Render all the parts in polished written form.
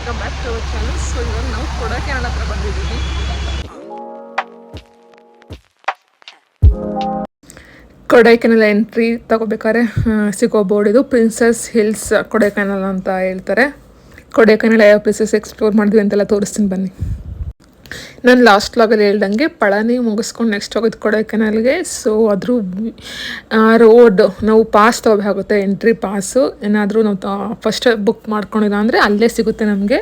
Welcome back to our channel. So ಇವಾಗ ನಾವು ಕೊಡೈಕೆನಾಲ್ ಹತ್ರ ಬಂದಿದ್ದೀವಿ. ಕೊಡೈಕೆನಾಲ್ ಎಂಟ್ರಿ ತಗೋಬೇಕಾದ್ರೆ ಸಿಗೋ ಬೋರ್ಡ್ ಇದು ಪ್ರಿನ್ಸಸ್ ಹಿಲ್ಸ್ ಕೊಡೈಕೆನಾಲ್ ಅಂತ ಹೇಳ್ತಾರೆ. ಕೊಡೈಕೆನಾಲ್ ಯಾವ ಪ್ಲೇಸಸ್ ಎಕ್ಸ್ಪ್ಲೋರ್ ಮಾಡಿದ್ವಿ ಅಂತೆಲ್ಲ ತೋರಿಸ್ತೀನಿ ಬನ್ನಿ. ನಾನು ಲಾಸ್ಟ್ ವ್ಲಾಗಲ್ಲಿ ಹೇಳ್ದಂಗೆ ಪಳನಿ ಮುಗಿಸ್ಕೊಂಡು ನೆಕ್ಸ್ಟ್ ಹೋಗೋದು ಕೊಡೈಕೆನಾಲ್ಗೆ. ಸೊ ಅದ್ರ ರೋಡ್ ನಾವು ಪಾಸ್ ತೊಗೋಬೇಕಾಗುತ್ತೆ, ಎಂಟ್ರಿ ಪಾಸು. ಏನಾದರೂ ನಾವು ಫಸ್ಟ್ ಬುಕ್ ಮಾಡ್ಕೊಂಡಿಲ್ಲ ಅಂದರೆ ಅಲ್ಲೇ ಸಿಗುತ್ತೆ ನಮಗೆ.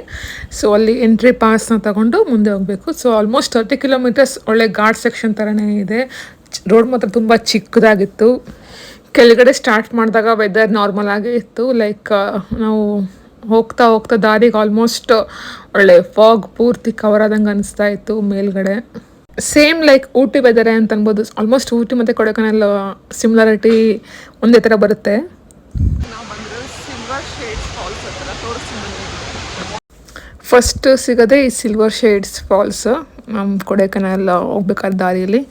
ಸೊ ಅಲ್ಲಿ ಎಂಟ್ರಿ ಪಾಸ್ನ ತಗೊಂಡು ಮುಂದೆ ಹೋಗಬೇಕು. ಸೊ ಆಲ್ಮೋಸ್ಟ್ 30 ಕಿಲೋಮೀಟರ್ಸ್ ಒಳ್ಳೆ ಘಾಟ್ ಸೆಕ್ಷನ್ ಥರನೇ ಇದೆ. ರೋಡ್ ಮಾತ್ರ ತುಂಬ ಚಿಕ್ಕದಾಗಿತ್ತು. ಕೆಳಗಡೆ ಸ್ಟಾರ್ಟ್ ಮಾಡಿದಾಗ ವೆದರ್ ನಾರ್ಮಲ್ ಆಗೇ ಇತ್ತು. ಲೈಕ್ ನಾವು ಹೋಗ್ತಾ ಹೋಗ್ತಾ ದಾರಿಗೆ ಆಲ್ಮೋಸ್ಟ್ ಒಳ್ಳೆ ಫಾಗ್ ಪೂರ್ತಿ ಕವರ್ ಆದಂಗೆ ಅನಿಸ್ತಾ ಇತ್ತು ಮೇಲ್ಗಡೆ. ಸೇಮ್ ಲೈಕ್ ಊಟಿ ವೆದರೇ ಅಂತ ಅನ್ಬೋದು. ಆಲ್ಮೋಸ್ಟ್ ಊಟಿ ಮತ್ತು ಕೊಡೈಕೆನಾಲ್ ಸಿಮಿಲಾರಿಟಿ ಒಂದೇ ಥರ ಬರುತ್ತೆ. ಫಸ್ಟ್ ಸಿಗೋದೇ ಈ ಸಿಲ್ವರ್ ಶೇಡ್ಸ್ ಫಾಲ್ಸ್ ನಮ್ಮ ಕೊಡೈಕೆನಾಲ್ ಹೋಗ್ಬೇಕಾದ ದಾರಿಯಲ್ಲಿ.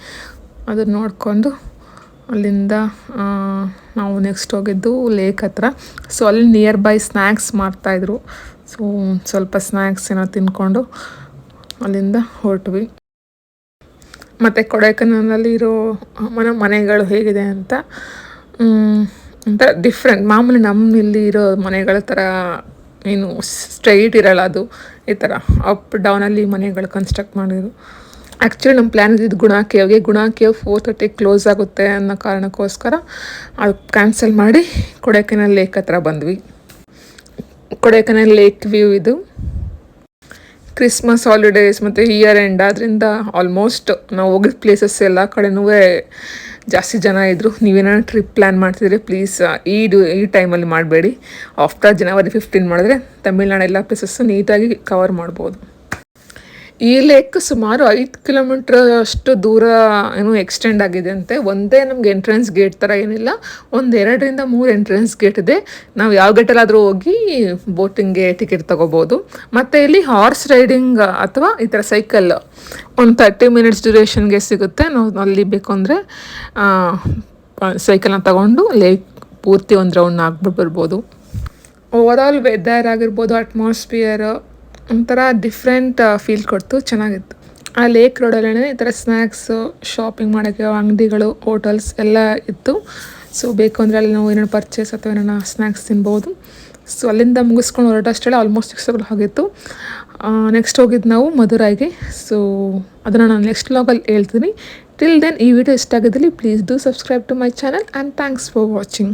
ಅದನ್ನು ನೋಡಿಕೊಂಡು ಅಲ್ಲಿಂದ ನಾವು ನೆಕ್ಸ್ಟ್ ಹೋಗಿದ್ದು ಲೇಕ್ ಹತ್ರ. ಸೊ ಅಲ್ಲಿ ನಿಯರ್ ಬೈ ಸ್ನ್ಯಾಕ್ಸ್ ಮಾಡ್ತಾಯಿದ್ರು. ಸೊ ಸ್ವಲ್ಪ ಸ್ನ್ಯಾಕ್ಸ್ ಏನೋ ತಿನ್ಕೊಂಡು ಅಲ್ಲಿಂದ ಹೊರಟ್ವಿ. ಮತ್ತು ಕೊಡೈಕೆನಾಲಲ್ಲಿ ಇರೋ ಮನೆಗಳು ಹೇಗಿದೆ ಅಂತ ಒಂಥರ ಡಿಫ್ರೆಂಟ್. ಮಾಮೂಲಿ ನಮ್ಮಲ್ಲಿ ಇರೋ ಮನೆಗಳ ಥರ ಏನು ಸ್ಟ್ರೈಟ್ ಇರೋಲ್ಲ, ಅದು ಈ ಥರ ಅಪ್ ಡೌನಲ್ಲಿ ಮನೆಗಳು ಕನ್ಸ್ಟ್ರಕ್ಟ್ ಮಾಡಿದ್ರು. ಆ್ಯಕ್ಚುಲಿ ನಮ್ಮ ಪ್ಲ್ಯಾನ್ ಇದ್ದಿದ್ದು ಗುಣಾ ಕೇವ್ಗೆ. ಗುಣಾ ಕೇವ್ 4:30 ಕ್ಲೋಸ್ ಆಗುತ್ತೆ ಅನ್ನೋ ಕಾರಣಕ್ಕೋಸ್ಕರ ಅದು ಕ್ಯಾನ್ಸಲ್ ಮಾಡಿ ಕೊಡೈಕೆನಾಲ್ ಲೇಕ್ ಹತ್ರ ಬಂದ್ವಿ. ಕೊಡೈಕೆನಾಲ್ ಲೇಕ್ ವ್ಯೂ ಇದು. ಕ್ರಿಸ್ಮಸ್ ಹಾಲಿಡೇಸ್ ಮತ್ತು ಇಯರ್ ಎಂಡ್ ಆದ್ದರಿಂದ ಆಲ್ಮೋಸ್ಟ್ ನಾವು ಹೋಗಿದ್ದ ಪ್ಲೇಸಸ್ ಎಲ್ಲ ಕಡೆನೂ ಜಾಸ್ತಿ ಜನ ಇದ್ದರು. ನೀವೇನಾದ್ರು ಟ್ರಿಪ್ ಪ್ಲ್ಯಾನ್ ಮಾಡ್ತಿದ್ರೆ ಪ್ಲೀಸ್ ಈ ಟೈಮಲ್ಲಿ ಮಾಡಬೇಡಿ. ಆಫ್ಟರ್ ಜನವರಿ 15 ಮಾಡಿದ್ರೆ ತಮಿಳ್ನಾಡು ಎಲ್ಲ ಪ್ಲೇಸಸ್ಸು ನೀಟಾಗಿ ಕವರ್ ಮಾಡ್ಬೋದು. ಈ ಲೇಕ್ ಸುಮಾರು 5 ಕಿಲೋಮೀಟ್ರ್ ಅಷ್ಟು ದೂರ ಏನೋ ಎಕ್ಸ್ಟೆಂಡ್ ಆಗಿದೆ ಅಂತೆ. ಒಂದೇ ನಮಗೆ ಎಂಟ್ರೆನ್ಸ್ ಗೇಟ್ ಥರ ಏನಿಲ್ಲ, ಒಂದು 2ರಿಂದ 3 ಎಂಟ್ರೆನ್ಸ್ ಗೇಟ್ ಇದೆ. ನಾವು ಯಾವ ಗೇಟಲ್ಲಾದರೂ ಹೋಗಿ ಬೋಟಿಂಗ್ಗೆ ಟಿಕೆಟ್ ತೊಗೋಬೋದು. ಮತ್ತು ಇಲ್ಲಿ ಹಾರ್ಸ್ ರೈಡಿಂಗ್ ಅಥವಾ ಈ ಥರ ಸೈಕಲ್ ಒಂದು 30 ಮಿನಿಟ್ಸ್ ಡ್ಯೂರೇಷನ್ಗೆ ಸಿಗುತ್ತೆ. ನಾವು ಅಲ್ಲಿ ಬೇಕು ಅಂದರೆ ಸೈಕಲ್ನ ತಗೊಂಡು ಲೇಕ್ ಪೂರ್ತಿ ಒಂದು ರೌಂಡ್ ಆಗ್ಬಿಟ್ಟು ಬರ್ಬೋದು. ಓವರಾಲ್ ವೆದರ್ ಆಗಿರ್ಬೋದು, ಅಟ್ಮಾಸ್ಫಿಯರ್ ಒಂಥರ ಡಿಫ್ರೆಂಟ್ ಫೀಲ್ ಕೊಡ್ತು, ಚೆನ್ನಾಗಿತ್ತು. ಆ ಲೇಕ್ ರೋಡಲ್ಲೇ ಈ ಥರ ಸ್ನ್ಯಾಕ್ಸು, ಶಾಪಿಂಗ್ ಮಾಡೋಕ್ಕೆ ಅಂಗಡಿಗಳು, ಹೋಟೆಲ್ಸ್ ಎಲ್ಲ ಇತ್ತು. ಸೊ ಬೇಕು ಅಂದರೆ ಅಲ್ಲಿ ನಾವು ಏನೇನು ಪರ್ಚೇಸ್ ಅಥವಾ ಏನೇನು ಸ್ನ್ಯಾಕ್ಸ್ ತಿನ್ಬೋದು. ಸೊ ಅಲ್ಲಿಂದ ಮುಗಿಸ್ಕೊಂಡು ಹೊರಟಷ್ಟೇ ಆಲ್ಮೋಸ್ಟ್ 6 ಆಗಿತ್ತು. ನೆಕ್ಸ್ಟ್ ಹೋಗಿದ್ದು ನಾವು ಮಧುರೈಗೆ. ಸೊ ಅದನ್ನು ನಾನು ನೆಕ್ಸ್ಟ್ ವ್ಲಾಗಲ್ಲಿ ಹೇಳ್ತೀನಿ. ಟಿಲ್ ದೆನ್ ಈ ವಿಡಿಯೋ ಇಷ್ಟ ಆಗಿದ್ದಲ್ಲಿ please do subscribe to my channel and thanks for watching.